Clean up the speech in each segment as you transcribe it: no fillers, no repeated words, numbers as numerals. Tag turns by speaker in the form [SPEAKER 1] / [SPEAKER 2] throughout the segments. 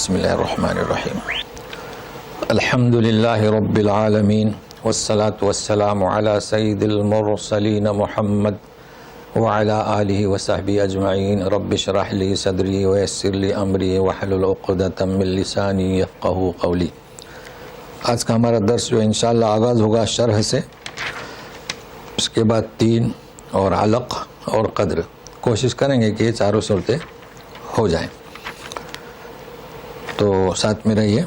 [SPEAKER 1] بسم اللہ الرحمن الرحیم الحمد للہ رب العالمین والصلاة والسلام علی سید المرسلین محمد وعلی آلہ وصحبہ اجمعین رب اشرح لی صدری ویسر لی امری واحلل عقدۃ من لسانی یفقہوا قولی۔ آج کا ہمارا درس جو انشاءاللہ آغاز ہوگا شرح سے، اس کے بعد تین اور علق اور قدر، کوشش کریں گے کہ یہ چاروں صورتیں ہو جائیں، تو ساتھ میں رہیے۔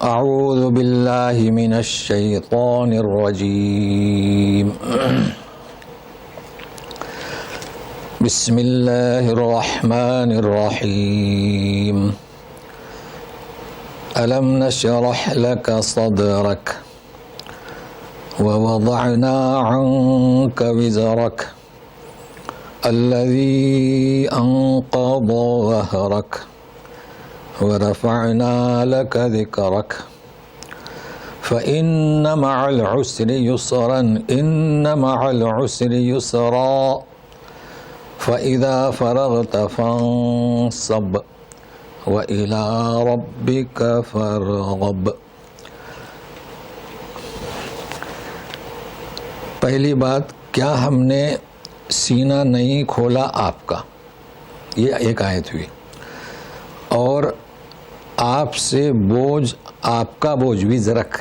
[SPEAKER 1] اعوذ باللہ من الشیطان الرجیم، بسم اللہ الرحمن الرحیم، ألم نشرح لك صدرك ووضعنا عنك وزرك الذي أنقض ظهرك ورفعنا لك ذكرك فإن مع العسر يسرا إن مع العسر يسرا فإذا فرغت فانصب وَإِلَىٰ رَبِّكَ فَارْغَب۔ پہلی بات، کیا ہم نے سینہ نہیں کھولا آپ کا، یہ ایک آیت ہوئی، اور آپ سے بوجھ، آپ کا بوجھ وزرک،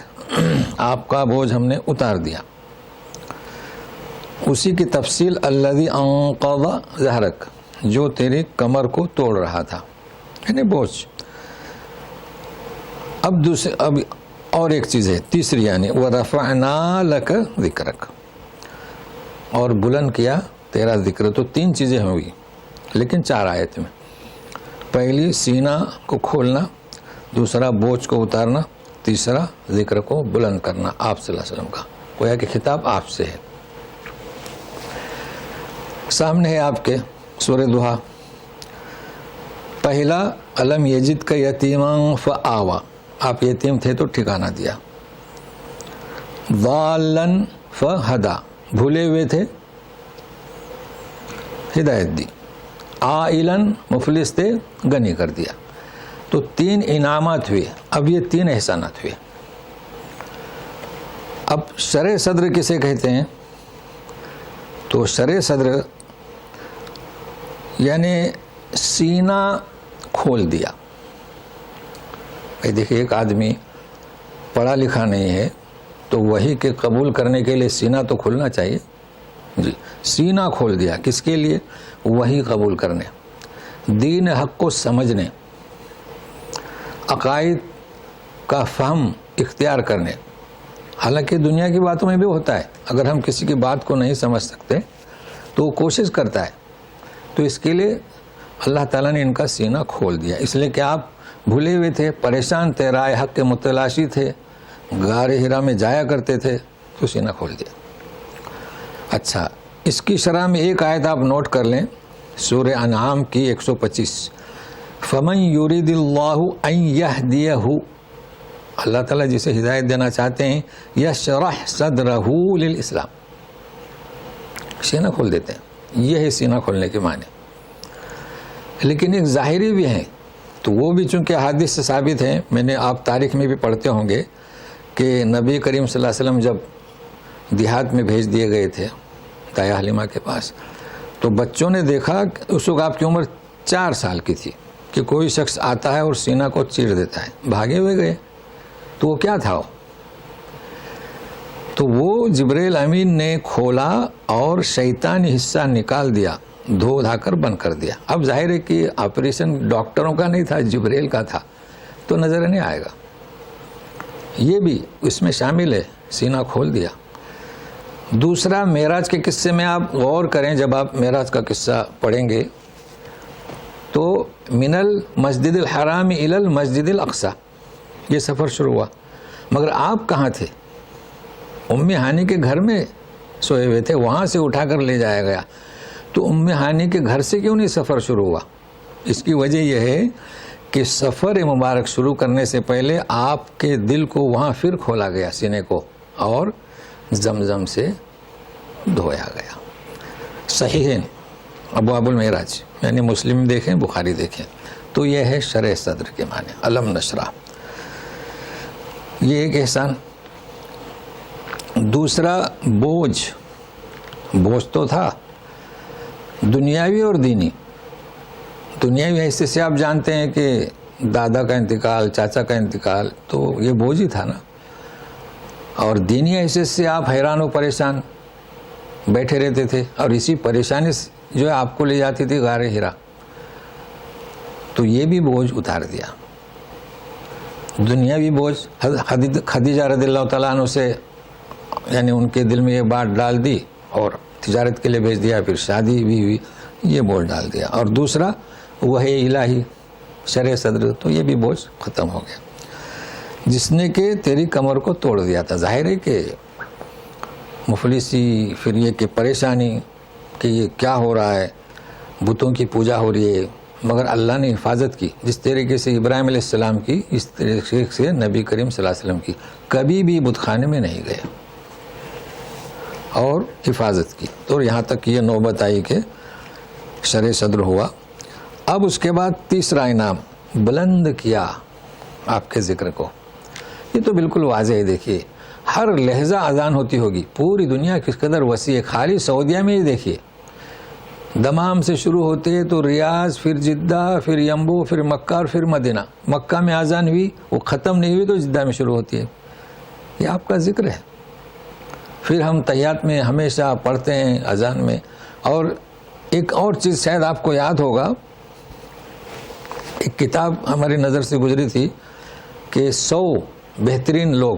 [SPEAKER 1] آپ کا بوجھ ہم نے اتار دیا۔ اسی کی تفصیل الذی انقض ظہرک، جو تیری کمر کو توڑ رہا تھا، یعنی بوجھ۔ اب اور ایک چیز ہے تیسری، یعنی وَرَفَعْنَا لَكَ ذِكْرَكَ، اور بلند کیا تیرا ذکر۔ تو تین چیزیں ہوئی لیکن چار آیت میں۔ پہلی سینہ کو کھولنا، دوسرا بوجھ کو اتارنا، تیسرا ذکر کو بلند کرنا آپ صلی اللہ علیہ وسلم کا، گویا کہ خطاب آپ سے ہے۔ سامنے ہے آپ کے سورہ دوحہ۔ پہلا، علم یجد کا یتیما فآوا، آپ یتیم تھے تو ٹھکانہ دیا۔ ضالن فہدا، بھولے ہوئے تھے ہدایت دی۔ عائلن، مفلس تھے غنی کر دیا۔ تو تین انعامات ہوئے، اب یہ تین احسانات ہوئے۔ اب شرح صدر کسے کہتے ہیں؟ تو شرح صدر یعنی سینہ کھول دیا۔ دیکھیے، ایک آدمی پڑھا لکھا نہیں ہے تو وحی کے قبول کرنے کے لیے سینہ تو کھولنا چاہیے۔ جی، سینہ کھول دیا کس کے لیے؟ وحی قبول کرنے، دین حق کو سمجھنے، عقائد کا فہم اختیار کرنے۔ حالانکہ دنیا کی باتوں میں بھی ہوتا ہے، اگر ہم کسی کی بات کو نہیں سمجھ سکتے تو وہ کوشش کرتا ہے، تو اس کے لیے اللہ تعالیٰ نے ان کا سینہ کھول دیا۔ اس لیے کہ آپ بھولے ہوئے تھے، پریشان تھے، رائے حق کے متلاشی تھے، غار ہرا میں جایا کرتے تھے، تو سینہ کھول دیا۔ اچھا، اس کی شرح میں ایک آیت آپ نوٹ کر لیں، سورہ انعام کی 125، فَمَن يُرِدِ اللَّهُ أَن يَهْدِيَهُ، اللہ تعالیٰ جسے ہدایت دینا چاہتے ہیں، يَشْرَحْ صَدْرَهُ لِلْإِسْلام، سینہ کھول دیتے ہیں۔ یہ ہے سینہ کھولنے کے معنی۔ لیکن ایک ظاہری بھی ہیں، تو وہ بھی چونکہ حدیث سے ثابت ہیں، میں نے آپ تاریخ میں بھی پڑھتے ہوں گے کہ نبی کریم صلی اللہ علیہ وسلم جب دیہات میں بھیج دیے گئے تھے دایا حلیمہ کے پاس، تو بچوں نے دیکھا کہ اس وقت آپ کی عمر 4 سال کی تھی کہ کوئی شخص آتا ہے اور سینہ کو چیر دیتا ہے، بھاگے ہوئے گئے۔ تو وہ کیا تھا؟ تو وہ جبریل امین نے کھولا اور شیطانی حصہ نکال دیا، دھو دھا کر بند کر دیا۔ اب ظاہر ہے کہ آپریشن ڈاکٹروں کا نہیں تھا، جبریل کا تھا، تو نظر نہیں آئے گا۔ یہ بھی اس میں شامل ہے، سینہ کھول دیا۔ دوسرا، معراج کے قصے میں آپ غور کریں، جب آپ معراج کا قصہ پڑھیں گے تو من المسجد الحرام الی المسجد الاقصی، یہ سفر شروع ہوا، مگر آپ کہاں تھے؟ ام ہانی کے گھر میں سوئے ہوئے تھے، وہاں سے اٹھا کر لے جایا گیا۔ تو ام ہانی کے گھر سے کیوں نہیں سفر شروع ہوا؟ اس کی وجہ یہ ہے کہ سفر مبارک شروع کرنے سے پہلے آپ کے دل کو وہاں پھر کھولا گیا، سینے کو، اور زمزم سے دھویا گیا۔ صحیح ابواب المعراج، یعنی مسلم دیکھیں، بخاری دیکھیں، تو یہ ہے شرح صدر کے معنی، علم نشرح، یہ ایک احسان۔ دوسرا بوجھ تو تھا دنیاوی اور دینی۔ دنیاوی حیثیت سے آپ جانتے ہیں کہ دادا کا انتقال، چاچا کا انتقال، تو یہ بوجھ ہی تھا نا، اور دینی حیثیت سے آپ حیران و پریشان بیٹھے رہتے تھے، اور اسی پریشانی جو ہے آپ کو لے جاتی تھی غار ہرا، تو یہ بھی بوجھ اتار دیا۔ دنیاوی بوجھ خدیجہ رضی اللہ تعالیٰ عنہ سے یعنی ان کے دل میں یہ بات ڈال دی اور تجارت کے لیے بھیج دیا، پھر شادی بھی ہوئی، یہ بوجھ ڈال دیا۔ اور دوسرا وحی الہی شرح صدر، تو یہ بھی بوجھ ختم ہو گیا، جس نے کہ تیری کمر کو توڑ دیا تھا۔ ظاہر ہے کہ مفلسی، پھر یہ کہ پریشانی کہ یہ کیا ہو رہا ہے، بتوں کی پوجا ہو رہی ہے، مگر اللہ نے حفاظت کی، جس طریقے سے ابراہیم علیہ السلام کی، اس طریقے سے نبی کریم صلی اللہ علیہ وسلم کی، کبھی بھی بت خانے میں نہیں گئے اور حفاظت کی۔ تو یہاں تک یہ نوبت آئی کہ شرح صدر ہوا۔ اب اس کے بعد تیسرا انعام، بلند کیا آپ کے ذکر کو۔ یہ تو بالکل واضح ہے، دیکھیے ہر لہجہ اذان ہوتی ہوگی، پوری دنیا کس قدر وسیع ہے، خالی سعودیہ میں ہی دیکھیے، دمام سے شروع ہوتے ہیں تو ریاض، پھر جدہ، پھر یمبو، پھر مکہ اور پھر مدینہ۔ مکہ میں اذان ہوئی، وہ ختم نہیں ہوئی تو جدہ میں شروع ہوتی ہے، یہ آپ کا ذکر ہے۔ پھر ہم تحیات میں ہمیشہ پڑھتے ہیں اذان میں۔ اور ایک اور چیز شاید آپ کو یاد ہوگا، ایک کتاب ہماری نظر سے گزری تھی کہ 100 بہترین لوگ،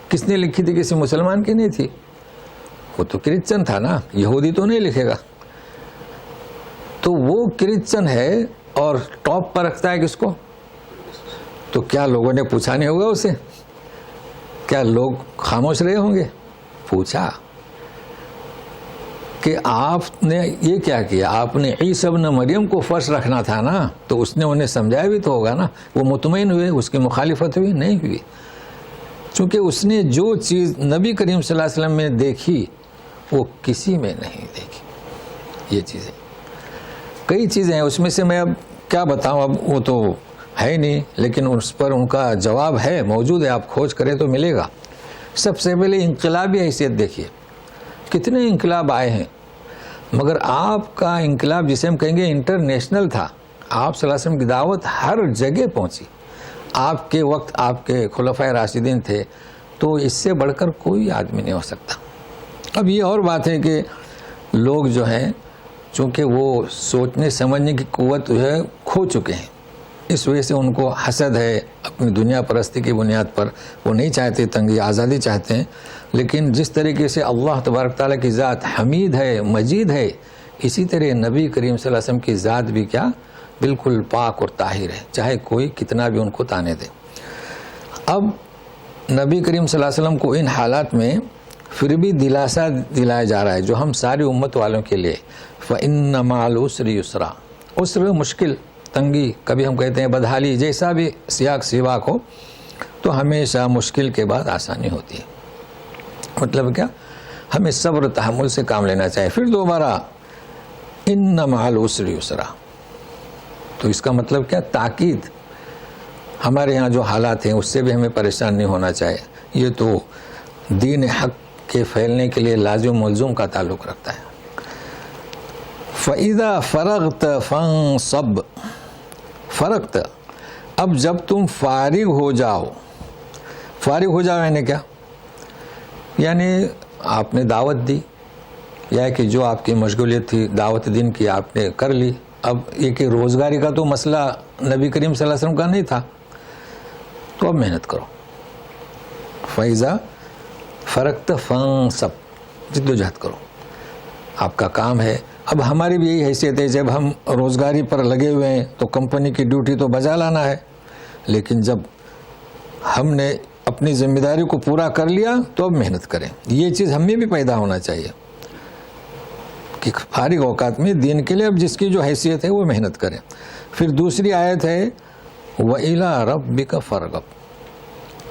[SPEAKER 1] کس نے لکھی تھی؟ کسی مسلمان کی نہیں تھی، وہ تو کرسچن تھا نا، یہودی تو نہیں لکھے گا۔ تو وہ کرسچن ہے اور ٹاپ پر رکھتا ہے کس کو؟ تو کیا لوگوں نے پوچھا نہیں ہوگا اسے؟ کیا لوگ خاموش رہے ہوں گے؟ پوچھا کہ آپ نے یہ کیا کیا، آپ نے عیسی ابن مریم کو فرش رکھنا تھا نا، تو اس نے انہیں سمجھایا بھی تو ہوگا نا۔ وہ مطمئن ہوئے، اس کی مخالفت ہوئی نہیں ہوئی، چونکہ اس نے جو چیز نبی کریم صلی اللہ علیہ وسلم میں دیکھی وہ کسی میں نہیں دیکھی۔ یہ چیزیں کئی چیزیں ہیں، اس میں سے میں اب کیا بتاؤں، اب وہ تو ہے نہیں، لیکن اس پر ان کا جواب ہے، موجود ہے، آپ کھوج کریں تو ملے گا۔ سب سے پہلے انقلابی حیثیت دیکھیے، کتنے انقلاب آئے ہیں، مگر آپ کا انقلاب جسے ہم کہیں گے انٹرنیشنل تھا۔ آپ صلی اللہ علیہ وسلم کی دعوت ہر جگہ پہنچی، آپ کے وقت آپ کے خلفائے راشدین تھے، تو اس سے بڑھ کر کوئی آدمی نہیں ہو سکتا۔ اب یہ اور بات ہے کہ لوگ جو ہیں چونکہ وہ سوچنے سمجھنے کی قوت جو ہے کھو چکے ہیں، اس وجہ سے ان کو حسد ہے، اپنی دنیا پرستی کی بنیاد پر وہ نہیں چاہتے تنگی، آزادی چاہتے ہیں۔ لیکن جس طریقے سے اللہ تبارک تعالیٰ کی ذات حمید ہے، مجید ہے، اسی طرح نبی کریم صلی اللہ علیہ وسلم کی ذات بھی کیا بالکل پاک اور طاہر ہے، چاہے کوئی کتنا بھی ان کو تانے دے۔ اب نبی کریم صلی اللہ علیہ وسلم کو ان حالات میں پھر بھی دلاسا دلایا جا رہا ہے جو ہم ساری امت والوں کے لیے، فَإِنَّ مَعَ الْعُسْرِ يُسْرًا، عسر مشکل، تنگی، کبھی ہم کہتے ہیں بدحالی، جیسا بھی سیاق سیواق ہو، تو ہمیشہ مشکل کے بعد آسانی ہوتی ہے۔ مطلب کیا؟ ہمیں صبر و تحمل سے کام لینا چاہیے۔ پھر دوبارہ اِنَّ مَعَ الْعُسْرِ يُسْرًا، تو اس کا مطلب کیا؟ تاکید، ہمارے یہاں جو حالات ہیں اس سے بھی ہمیں پریشان نہیں ہونا چاہیے۔ یہ تو دین حق کے پھیلنے کے لیے لازم ملزوم کا تعلق رکھتا ہے۔ فَإِذَا فَرَغْتَ فَانصَبْ، فرغت، اب جب تم فارغ ہو جاؤ، فارغ ہو جاؤ یعنی کیا؟ یعنی آپ نے دعوت دی، یا کہ جو آپ کی مشغولیت تھی دعوت دین کی آپ نے کر لی، اب یہ کہ روزگاری کا تو مسئلہ نبی کریم صلی اللہ علیہ وسلم کا نہیں تھا، تو اب محنت کرو۔ فَإِذَا فَرَغْتَ فَانصَبْ، جد و جہد کرو، آپ کا کام ہے۔ اب ہماری بھی یہی حیثیت ہے، جب ہم روزگاری پر لگے ہوئے ہیں تو کمپنی کی ڈیوٹی تو بجا لانا ہے، لیکن جب ہم نے اپنی ذمہ داری کو پورا کر لیا تو اب محنت کریں۔ یہ چیز ہم میں بھی پیدا ہونا چاہیے کہ فارغ اوقات میں دین کے لیے اب جس کی جو حیثیت ہے وہ محنت کریں۔ پھر دوسری آیت ہے وَإِلَىٰ رَبِّكَ فَارْغَب،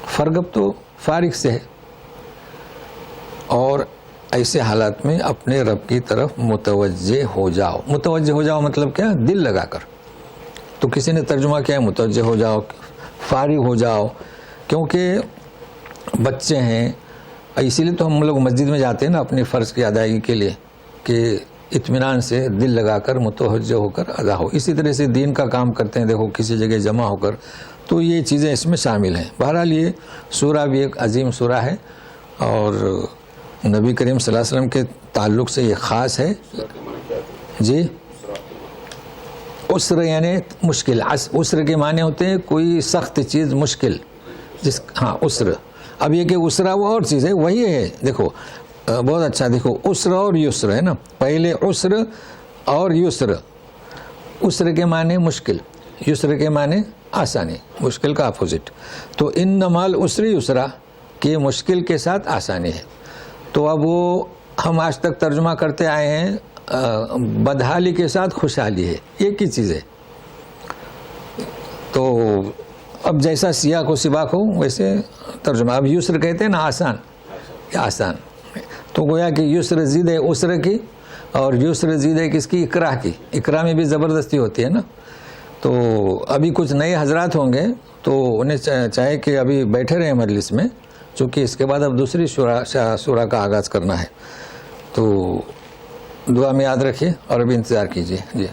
[SPEAKER 1] فرغب تو فارغ سے ہے، اور ایسے حالات میں اپنے رب کی طرف متوجہ ہو جاؤ۔ متوجہ ہو جاؤ مطلب کیا؟ دل لگا کر۔ تو کسی نے ترجمہ کیا ہے متوجہ ہو جاؤ، فارغ ہو جاؤ، کیونکہ بچے ہیں. اسی لیے تو ہم لوگ مسجد میں جاتے ہیں نا اپنے فرض کی ادائیگی کے لیے، کہ اطمینان سے دل لگا کر متوجہ ہو کر ادا ہو. اسی طرح سے دین کا کام کرتے ہیں، دیکھو کسی جگہ جمع ہو کر، تو یہ چیزیں اس میں شامل ہیں. بہرحال یہ سورہ بھی ایک عظیم سورہ ہے، اور نبی کریم صلی اللہ علیہ وسلم کے تعلق سے یہ خاص ہے. جی، عسر یعنی مشکل. عسر کے معنی ہوتے ہیں کوئی سخت چیز، مشکل، ہاں عسر. اب یہ کہ عسرہ وہ اور چیز ہے، وہی ہے. دیکھو بہت اچھا، دیکھو عسر اور یسر ہے نا، پہلے عسر اور یسر. عسر کے معنی مشکل، یسر کے معنی آسانی، مشکل کا اپوزٹ. تو انما العسر یسرا کہ مشکل کے ساتھ آسانی ہے. تو اب وہ ہم آج تک ترجمہ کرتے آئے ہیں بدحالی کے ساتھ خوشحالی ہے، ایک ہی چیز ہے. تو اب جیسا سیاق و سباق ہو ویسے ترجمہ. اب یسر کہتے ہیں نا آسان، آسان. تو گویا کہ یسر زید ہے عسر کی، اور یسر زید ہے کس کی؟ اکراہ کی. اکراہ میں بھی زبردستی ہوتی ہے نا. تو ابھی کچھ نئے حضرات ہوں گے تو انہیں چاہے کہ ابھی بیٹھے رہیں مجلس میں، چونکہ اس کے بعد اب دوسری سورہ کا آغاز کرنا ہے. تو دعا میں یاد رکھیے اور ابھی انتظار کیجیے. جی.